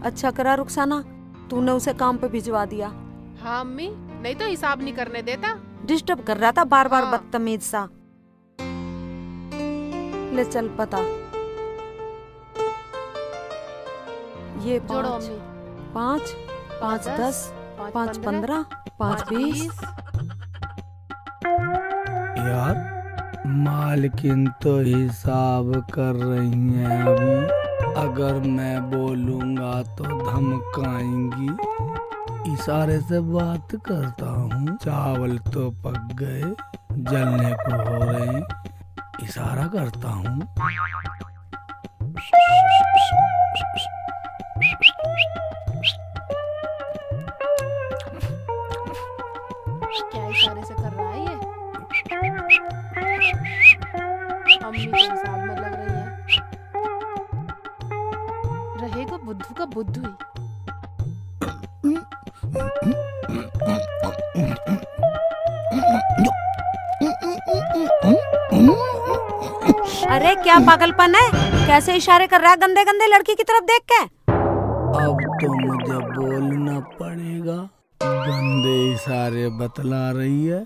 अच्छा करा रुखसाना, तूने उसे काम पे भिजवा दिया। हाँ अम्मी, नहीं तो हिसाब नहीं करने देता। डिस्टर्ब कर रहा था बार बार, हाँ। बदतमीज सा। ले चल पता। ये जोड़ो 5 अम्मी। 5 5 10 5 15 5 20। यार मालकिन तो हिसाब कर रही हैं अभी। अगर मैं बोलूंगा तो धमकाएंगी। इशारे से बात करता हूँ। चावल तो पक गए, जलने को हो रहे हैं। इशारा करता हूँ। क्या इशारे से कर रहा है ये? अम्मी तो हिसाब में लग रही है। रहेगा बुद्धू का बुद्धू ही। अरे क्या पागलपन है, कैसे इशारे कर रहा है गंदे गंदे लड़की की तरफ देख के। अब तो मुझे बोलना पड़ेगा। गंदे इशारे बतला रही है।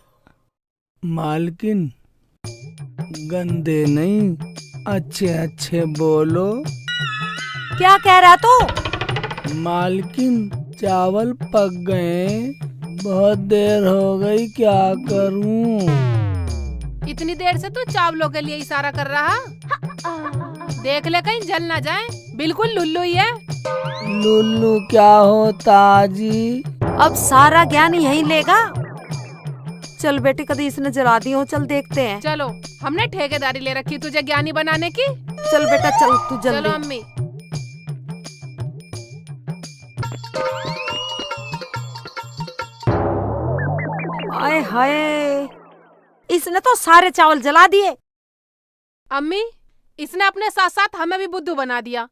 मालकिन गंदे नहीं, अच्छे अच्छे बोलो। क्या कह रहा तू? मालकिन चावल पक गए, बहुत देर हो गई, क्या करूं? इतनी देर से तू चावलों के लिए इशारा कर रहा? देख ले कहीं जल ना जाए। बिल्कुल लुल्लू ही है। लुल्लू क्या होता जी? अब सारा ज्ञान यही लेगा। चल बेटी, कभी इसने जला दी हो, चल देखते हैं। चलो, हमने ठेकेदारी ले रखी तुझे ज्ञानी बनाने की। चल बेटा चल, तू चलो जल्दी। अम्मी। आए हाय, इसने तो सारे चावल जला दिए। अम्मी, इसने अपने साथ साथ हमें भी बुद्धू बना दिया।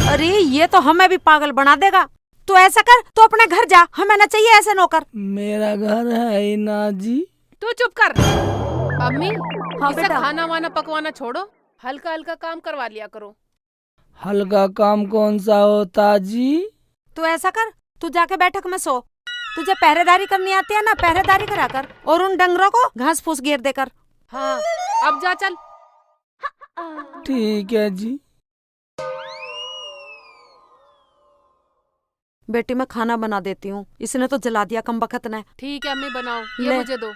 अरे ये तो हमें भी पागल बना देगा। तू ऐसा कर, तू अपने घर जा, हमें ना चाहिए ऐसे नौकर। मेरा घर है ही ना जी। तू चुप कर। अम्मी, हाँ इसे बेटा। खाना वाना पकवाना छोड़ो, हल्का हल्का काम करवा लिया करो। हल्का काम कौन सा होता जी? तू ऐसा कर, तू जाके बैठक में सो। तुझे पहरेदारी करनी आती है ना, पहरेदारी करा कर, और उन डंगरों को घास फूस घेर देकर। हाँ, अब जा चल। ठीक है जी। बेटी मैं खाना बना देती हूँ, इसने तो जला दिया कमबख्त ने। ठीक है अम्मी, बनाओ। ये ले। मुझे दो।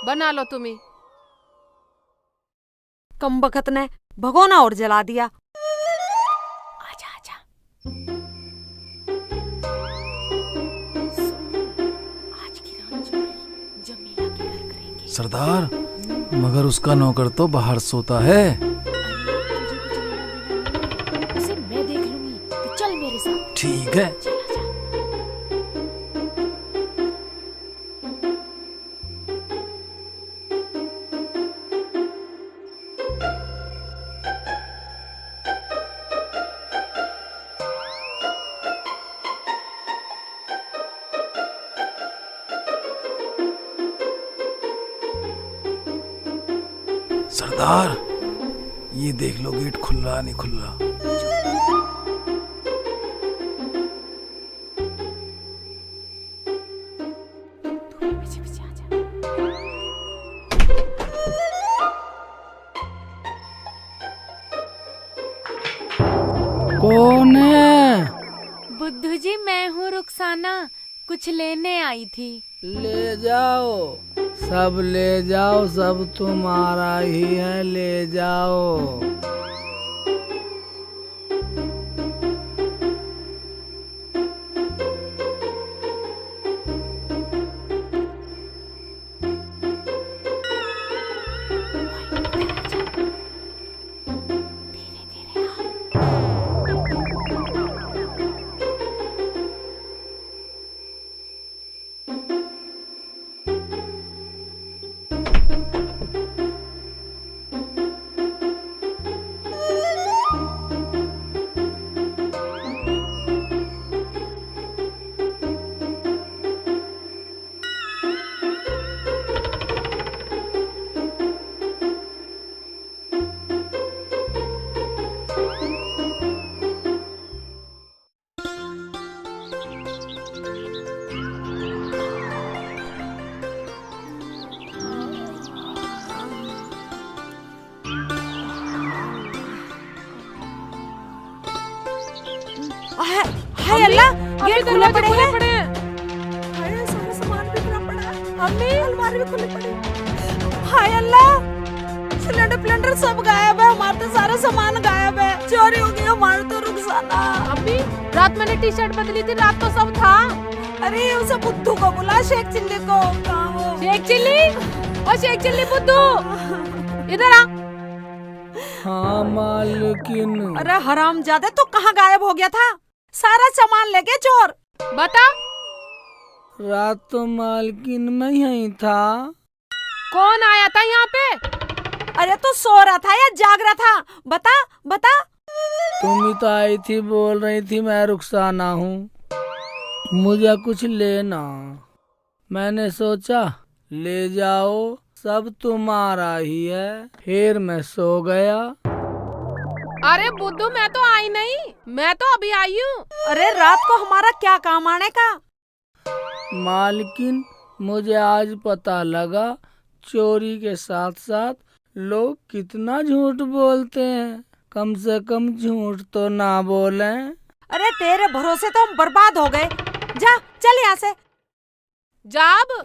बना लो तुम ही। कमबख्त ने भगोना और जला दिया। आजा आजा। आज की रात जो है, जमीला के घर करेंगे। सरदार, मगर उसका नौकर तो बाहर सोता है। उसे मैं देख लूंगी, तो चल मेरे साथ। ठीक है। चल आजा। सरदार, ये देख लो, गेट खुल रहा नहीं खुल रहा। पीछे पीछे आजा। कौन है? बुद्धू जी, मैं हूँ रुखसाना, कुछ लेने आई थी। ले जाओ, सब ले जाओ, सब तुम्हारा ही है, ले जाओ। हाय हाय अल्लाह, अम्मी, गेट खुले पड़े दरवाजे हैं। खुले पड़े हैं। हाय सारा सामान बिखरा पड़ा है। अम्मी अलमारी भी खुली पड़ी है। हाय अल्लाह, सिलेंडर प्लेंडर सब गायब है, हमारा तो सारा सामान गायब है, चोरी हो गई हमारा तो रुखसाना। अम्मी, रात मैंने टी शर्ट बदली थी, रात तो सब था। अरे उसे बुद्धू को बुला, शेख चिल्ली को। कहाँ वो? शेख चिल्ली, ओ शेख चिल्ली बुद्धू, इधर आ। हाँ मालकिन। अरे हरामजादे, तू कहाँ गायब हो गया था? सारा सामान लेके चोर। बता, रात तो मालकिन मैं यहीं था। कौन आया था यहाँ पे? अरे तू सो रहा था या जाग रहा था? बता बता। तुम ही तो आई थी, बोल रही थी मैं रुखसाना हूँ, मुझे कुछ लेना। मैंने सोचा ले जाओ, सब तुम्हारा ही है। फिर मैं सो गया। अरे बुद्धू, मैं तो आई नहीं, मैं तो अभी आई हूँ। अरे रात को हमारा क्या काम आने का? मालकिन, मुझे आज पता लगा चोरी के साथ साथ लोग कितना झूठ बोलते हैं। कम से कम झूठ तो ना बोलें। अरे तेरे भरोसे तो हम बर्बाद हो गए। जा चल यहाँ से। जाब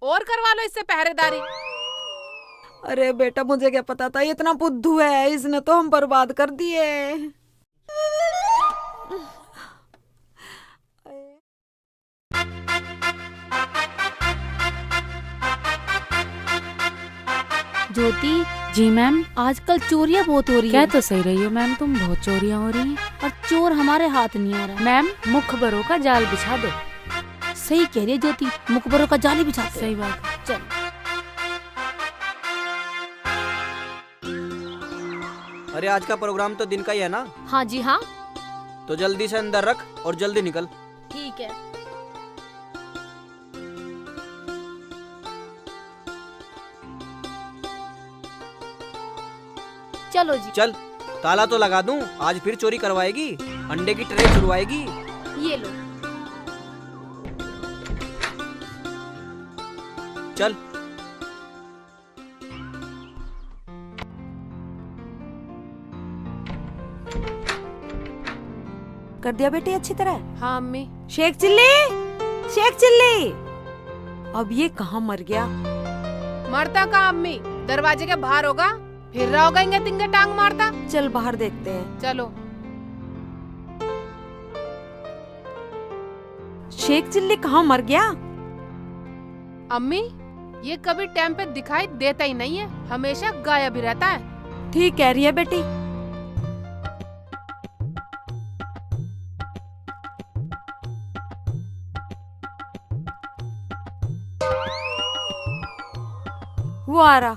और करवा लो इससे पहरेदारी। अरे बेटा, मुझे क्या पता था इतना बुद्धू है, इसने तो हम बर्बाद कर दिए। ज्योति जी मैम, आजकल चोरियां बहुत हो रही है। क्या तो सही रही हो मैम, तुम बहुत चोरियां हो रही हैं और चोर हमारे हाथ नहीं आ रहा। मैम, मुखबरों का जाल बिछा दो। सही कह रही है ज्योति, मुखबरों का जाल ही बिछाते। सही बात है। चल। अरे आज का प्रोग्राम तो दिन का ही है ना, हाँ जी हाँ, तो जल्दी से अंदर रख और जल्दी निकल। ठीक है। चलो जी। चल, ताला तो लगा दूं, आज फिर चोरी करवाएगी, अंडे की ट्रे छुड़वाएगी। ये लो। चल। कर दिया बेटी अच्छी तरह? हाँ अम्मी। शेख चिल्ली, शेख चिल्ली, अब ये कहाँ मर गया? मरता का अम्मी, दरवाजे के बाहर होगा, फिर रहा होगा इंगे तिंगे टांग मारता। चल बाहर देखते हैं। चलो। शेख चिल्ली कहाँ मर गया? अम्मी, ये कभी टाइम पे दिखाई देता ही नहीं है, हमेशा गायब ही रहता है। ठीक कह रही है बेटी। वो आ रहा।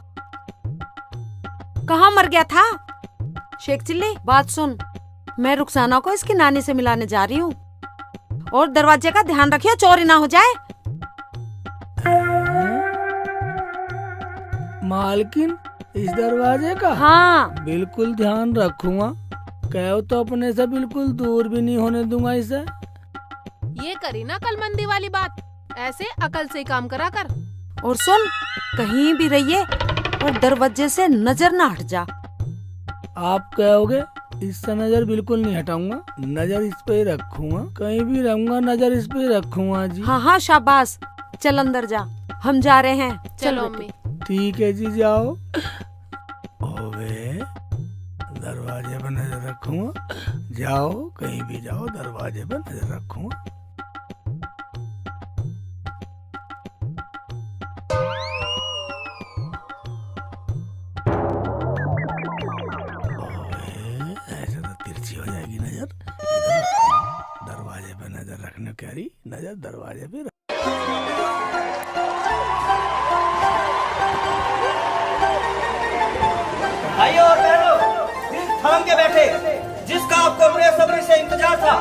कहाँ मर गया था? शेख चिल्ली, बात सुन, मैं रुखसाना को इसकी नानी से मिलाने जा रही हूँ, और दरवाजे का ध्यान रखियो, चोरी ना हो जाए। मालकिन, इस दरवाजे का? हाँ बिल्कुल ध्यान रखूंगा। कहो तो अपने से बिल्कुल दूर भी नहीं होने दूंगा इसे। ये करी ना कलमंदी वाली बात, ऐसे अकल से ही काम करा कर। और सुन, कहीं भी रहिए और दरवाजे से नजर ना हट जा। आप कहोगे, इससे नजर बिल्कुल नहीं हटाऊंगा, नजर इस पे ही रखूंगा, कहीं भी रहूंगा नजर इस पे ही रखूंगा जी। हाँ हाँ शाबाश, चल अंदर जा, हम जा रहे हैं। चलो बेटी। अम्मी। ठीक है जी, जाओ। ओवे, दरवाजे पर नजर रखूंगा, जाओ कहीं भी जाओ, दरवाजे पर नजर रखूंगा। ऐसे तो तिरछी हो जाएगी नजर। इधर रखूंगा, दरवाजे पे नजर रखने कह रही, नजर दरवाजे पे। भाई और बहनों, दिल थाम के बैठे, जिसका आपको बेसब्री से इंतजार था,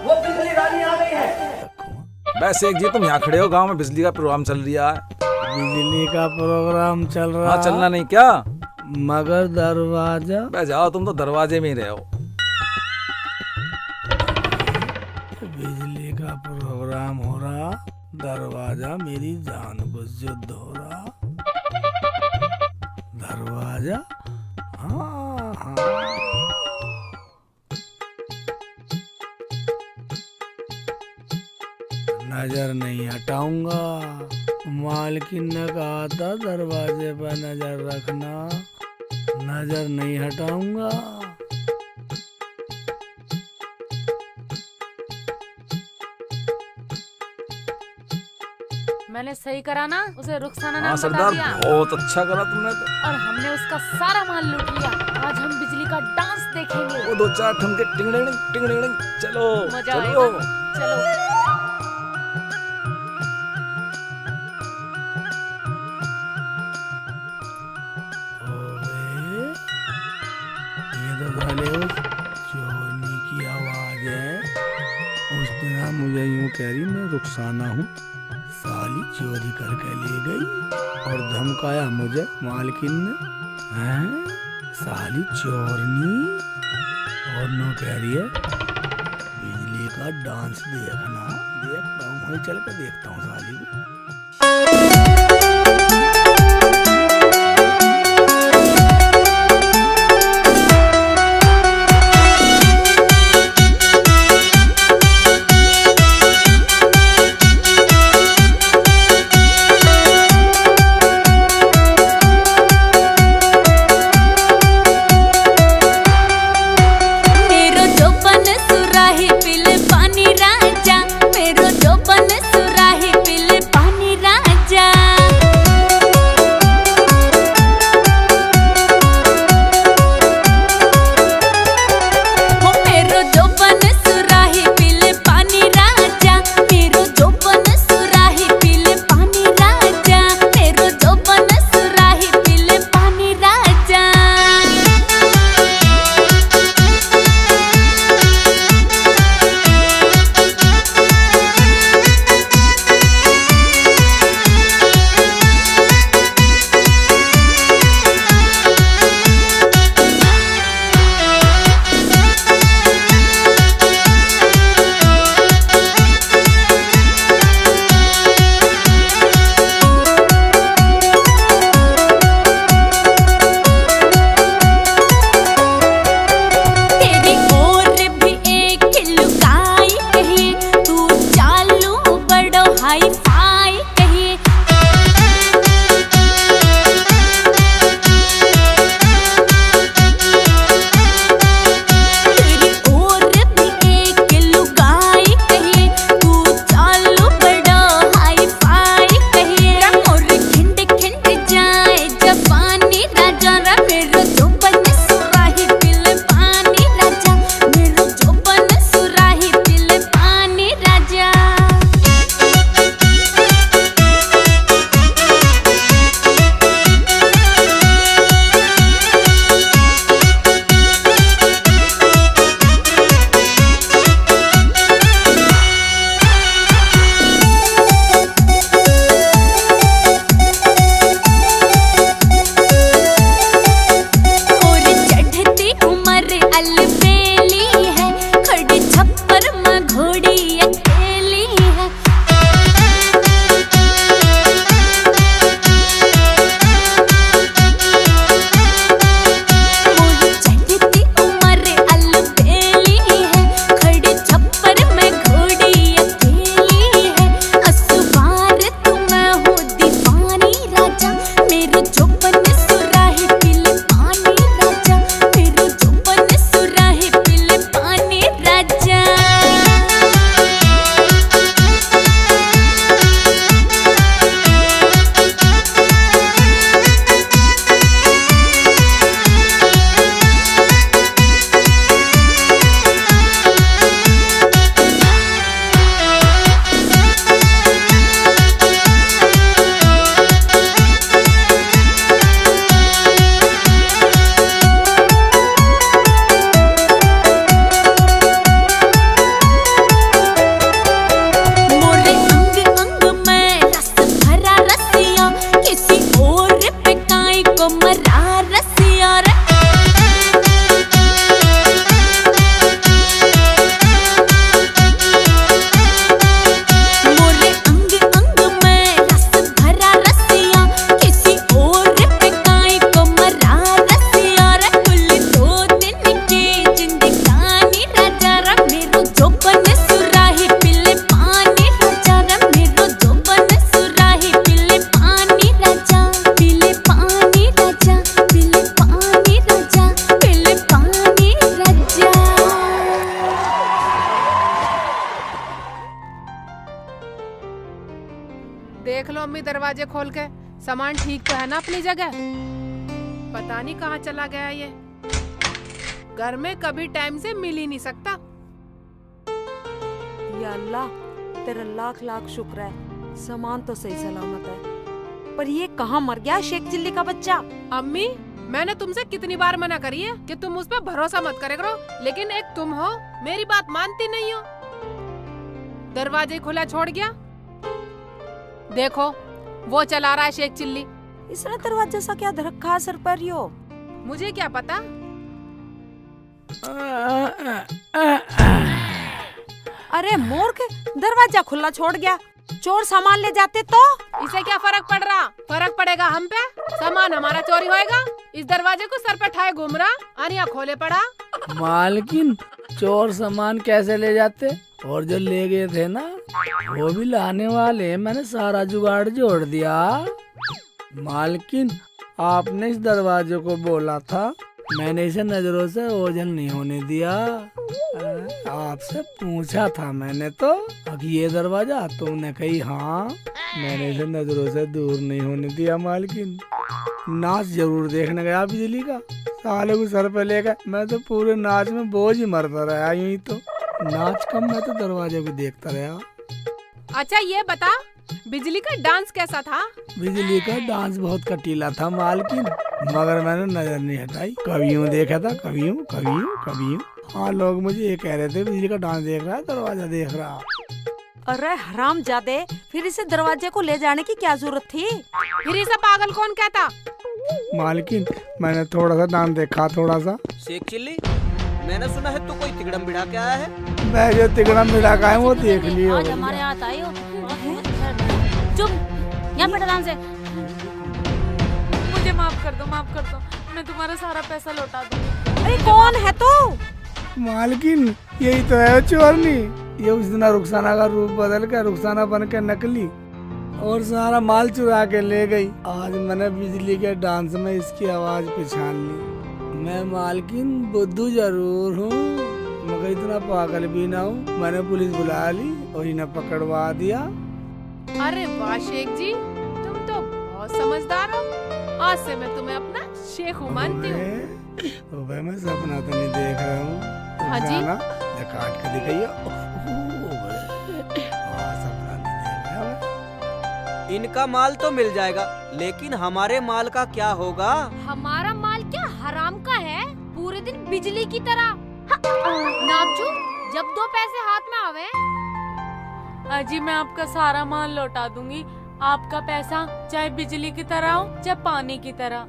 वो बिजली रानी आ गई है। बस शेख जी, तुम यहाँ खड़े हो, गांव में बिजली का प्रोग्राम चल रहा है। बिजली का प्रोग्राम चल रहा हाँ, है। चलना नहीं क्या? मगर दरवाजा? बस जाओ, तुम तो दरवाजे में ही रहे हो। बिजली का प्रोग्राम हो रहा, दरवाजा मेरी जान को युद्ध हो रहा। दरवाजा, हाँ हाँ। नजर नहीं हटाऊंगा। मालकिन ने कहा था दरवाजे पर नजर रखना, नजर नहीं हटाऊंगा। मैंने सही करा ना, उसे रुखसाना नाम हाँ बता सरदार, दिया बहुत अच्छा करा तुमने तो। और हमने उसका सारा माल लूट लिया। आज हम बिजली का डांस देखेंगे। वो 2-4 ठुमके टिंग टिंग टिंग। चलो मजा चलो। आएगा। चलो। ओए, ये तो साले उस चोरनी की आवाज है। उस दिन मुझे यूं कह रही मैं रुखसाना हूँ, साली चोरी करके ले गई और धमकाया मुझे मालकिन ने। हैं? साली चोरनी और नो कह रही है बिजली का डांस देखना। देखता हूँ, वहीं चल के देखता हूँ साली को। सुराही अम्मी दरवाजे खोल के। सामान ठीक तो है ना अपनी जगह? पता नहीं कहाँ चला गया ये। घर में कभी टाइम से मिल ही नहीं सकता। या अल्लाह, तेरा लाख लाख शुक्र है, सामान तो सही सलामत है। पर ये कहाँ मर गया शेख चिल्ली का बच्चा? अम्मी, मैंने तुमसे कितनी बार मना करी है कि तुम उस पर भरोसा मत करे करो, लेकिन एक तुम हो, मेरी बात मानती नहीं हो। दरवाजे खुला छोड़ गया। देखो, वो चला रहा है शेख चिल्ली। इसने दरवाजा सा क्या धरखा सर पर यो? मुझे क्या पता। अरे मूर्ख, दरवाजा खुला छोड़ गया, चोर सामान ले जाते तो? इसे क्या फर्क पड़ रहा? फर्क पड़ेगा हम पे। सामान हमारा चोरी होएगा। इस दरवाजे को सर पर ठाए घूम रहा, अनिया खोले पड़ा। मालकिन, चोर सामान कैसे ले जाते? और जो ले गए थे ना, वो भी लाने वाले। मैंने सारा जुगाड़ जोड़ दिया। मालकिन, आपने इस दरवाजे को बोला था, मैंने इसे नजरों से ओझल नहीं होने दिया। आपसे पूछा था मैंने तो, अब ये दरवाजा? तुमने कही हाँ। मैंने इसे नजरों से दूर नहीं होने दिया। मालकिन, नाच जरूर देखने गया बिजली का, साले को सर पे लेकर। मैं तो पूरे नाच में बोझ ही मरता रहा। यूं ही तो नाच कम, मैं तो दरवाजे को देखता रहा। अच्छा ये बता, बिजली का डांस कैसा था? बिजली का डांस बहुत कटीला था मालकिन, मगर मैंने नजर नहीं हटाई। कभी यूं देखा था, कभी यूं, कभी यूं, कभी यूं। हाँ, लोग मुझे ये कह रहे थे बिजली का डांस देख रहा है, दरवाजा देख रहा। अरे हरामजादे, फिर इसे दरवाजे को ले जाने की क्या जरूरत थी? फिर इसे पागल कौन कहता? मालकिन, मैंने थोड़ा सा डांस देखा, थोड़ा सा। शेख चिल्ली, मैंने सुना है तू कोई तिगड़म बिड़ा के आया है। मैं जो तिगड़ा मिला का है वो देख लियो। आज हमारे हाथ आई हो। चुप, यहाँ पे डांस है। मुझे माफ कर दो, माफ कर दो। मैं तुम्हारा सारा पैसा लौटा दूंगी। अरे कौन है तू? मालकिन, यही तो है चोरनी। ये उस दिन रुखसाना का रूप बदल कर रुखसाना बन के नकली और सारा माल चुरा के ले गई। आज मैंने बिजली के डांस में इसकी आवाज पहचान ली। मैं मालकिन बुद्धू जरूर हूँ, मगर इतना पागल भी ना हूँ। मैंने पुलिस बुला ली और इन्हें पकड़वा दिया। अरे वाह शेख जी, तुम तो बहुत समझदार हो। आज से मैं तुम्हें अपना शेख मानती हूँ। मैं सपना तो नहीं देख रहा हूँ। हाँ जी, काट के दिखाइए। सपना नहीं देख रहा मैं। इनका माल तो मिल जाएगा, लेकिन हमारे माल का क्या होगा? हमारा माल क्या हराम का है? पूरे दिन बिजली की तरह। नापचू, जब दो पैसे हाथ में आवे। अजी, मैं आपका सारा माल लौटा दूंगी। आपका पैसा चाहे बिजली की तरह हो चाहे पानी की तरह।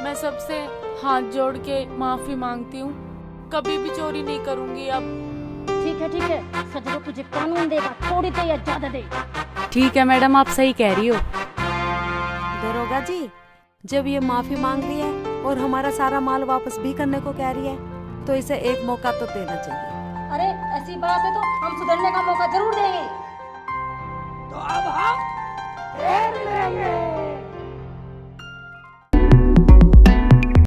मैं सबसे हाथ जोड़ के माफी मांगती हूँ, कभी भी चोरी नहीं करूँगी अब। ठीक है, सजरो तुझे कानून देगा, थोड़ी दे या ज्यादा दे। ठीक है मैडम, आप सही कह रही हो। दरोगा जी, जब ये माफी मांग रही है और हमारा सारा माल वापस भी करने को कह रही है, तो इसे एक मौका तो देना चाहिए। अरे ऐसी बात है तो हम सुधरने का मौका जरूर देंगे। तो अब हम देख लेंगे।